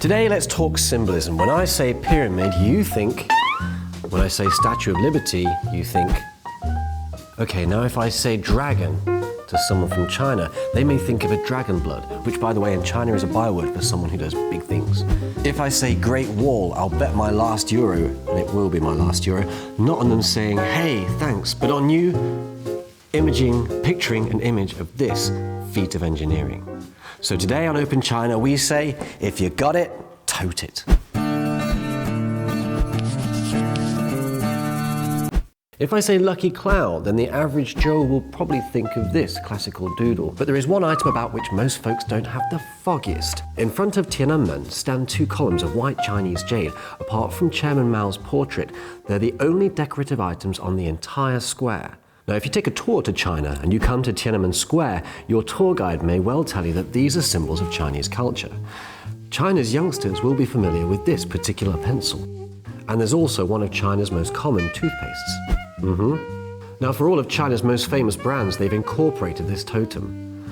Today, let's talk symbolism. When I say pyramid, you think. When I say Statue of Liberty, you think. Okay, now if I say dragon to someone from China, they may think of a dragon blood, which, by the way, in China is a byword for someone who does big things. If I say Great Wall, I'll bet my last euro, and it will be my last euro, not on them saying, hey, thanks, but on you picturing an image of this feat of engineering. So today on Open China, we say, if you got it, tote it. If I say lucky cloud, then the average Joe will probably think of this classical doodle. But there is one item about which most folks don't have the foggiest. In front of Tiananmen stand two columns of white Chinese jade. Apart from Chairman Mao's portrait, they're the only decorative items on the entire square. Now, if you take a tour to China and you come to Tiananmen Square, your tour guide may well tell you that these are symbols of Chinese culture. China's youngsters will be familiar with this particular pencil. And there's also one of China's most common toothpastes. Now, for all of China's most famous brands, they've incorporated this totem.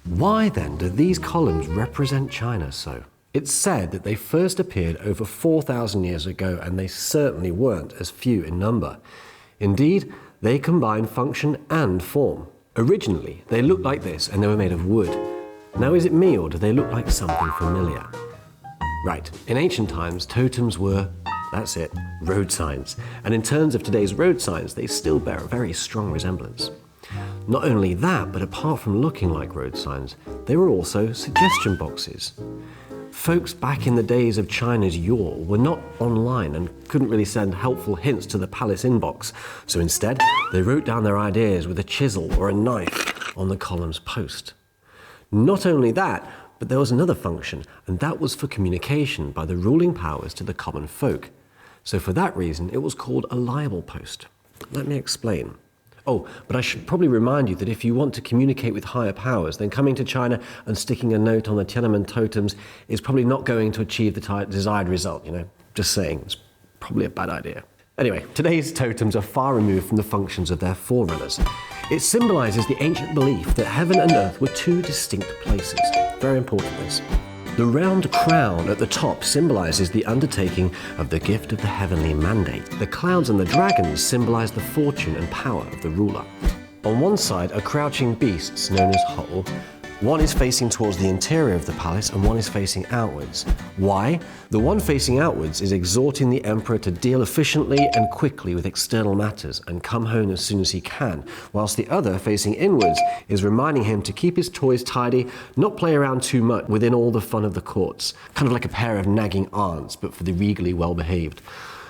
Why then do these columns represent China so? It's said that they first appeared over 4,000 years ago, and they certainly weren't as few in number. Indeed, they combine function and form. Originally, they looked like this, and they were made of wood. Now, is it me, or do they look like something familiar? Right, in ancient times, totems were, that's it, road signs. And in terms of today's road signs, they still bear a very strong resemblance. Not only that, but apart from looking like road signs, they were also suggestion boxes. Folks back in the days of China's yore were not online and couldn't really send helpful hints to the palace inbox. So instead, they wrote down their ideas with a chisel or a knife on the column's post. Not only that, but there was another function, and that was for communication by the ruling powers to the common folk. So for that reason, it was called a liable post. Let me explain. Oh, but I should probably remind you that if you want to communicate with higher powers, then coming to China and sticking a note on the Tiananmen totems is probably not going to achieve the desired result, Just saying, it's probably a bad idea. Anyway, today's totems are far removed from the functions of their forerunners. It symbolizes the ancient belief that heaven and earth were two distinct places. Very important, this. The round crown at the top symbolizes the undertaking of the gift of the heavenly mandate. The clouds and the dragons symbolize the fortune and power of the ruler. On one side are crouching beasts known as Ho. One is facing towards the interior of the palace and one is facing outwards. Why? The one facing outwards is exhorting the emperor to deal efficiently and quickly with external matters and come home as soon as he can, whilst the other, facing inwards, is reminding him to keep his toys tidy, not play around too much within all the fun of the courts. Kind of like a pair of nagging aunts, but for the regally well-behaved.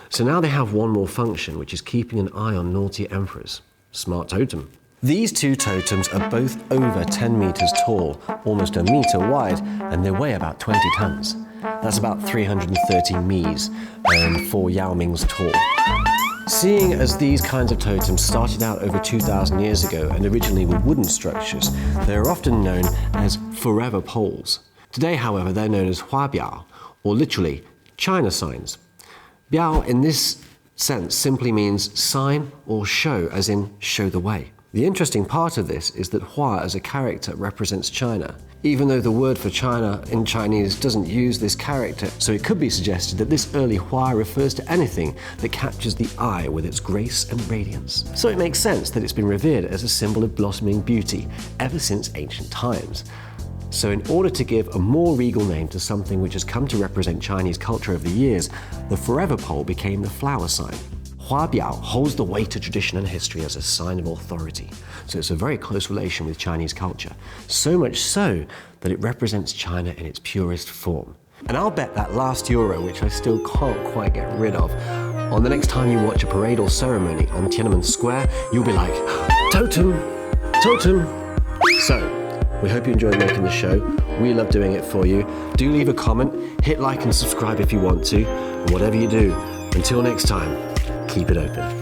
So now they have one more function, which is keeping an eye on naughty emperors. Smart totem. These two totems are both over 10 meters tall, almost a meter wide, and they weigh about 20 tons. That's about 330 Ms and 4 Yao Mings tall. Seeing as these kinds of totems started out over 2,000 years ago and originally were wooden structures, they are often known as forever poles. Today, however, they're known as Hua Biao, or literally China signs. Biao in this sense simply means sign or show, as in show the way. The interesting part of this is that Hua as a character represents China, even though the word for China in Chinese doesn't use this character, so it could be suggested that this early Hua refers to anything that captures the eye with its grace and radiance. So it makes sense that it's been revered as a symbol of blossoming beauty ever since ancient times. So in order to give a more regal name to something which has come to represent Chinese culture over the years, the forever pole became the flower sign. Hua Biao holds the weight of tradition and history as a sign of authority, so it's a very close relation with Chinese culture, so much so that it represents China in its purest form. And I'll bet that last euro, which I still can't quite get rid of, on the next time you watch a parade or ceremony on Tiananmen Square, you'll be like, totem, totem. So, we hope you enjoyed making the show. We love doing it for you. Do leave a comment, hit like and subscribe if you want to, and whatever you do, until next time, keep it open.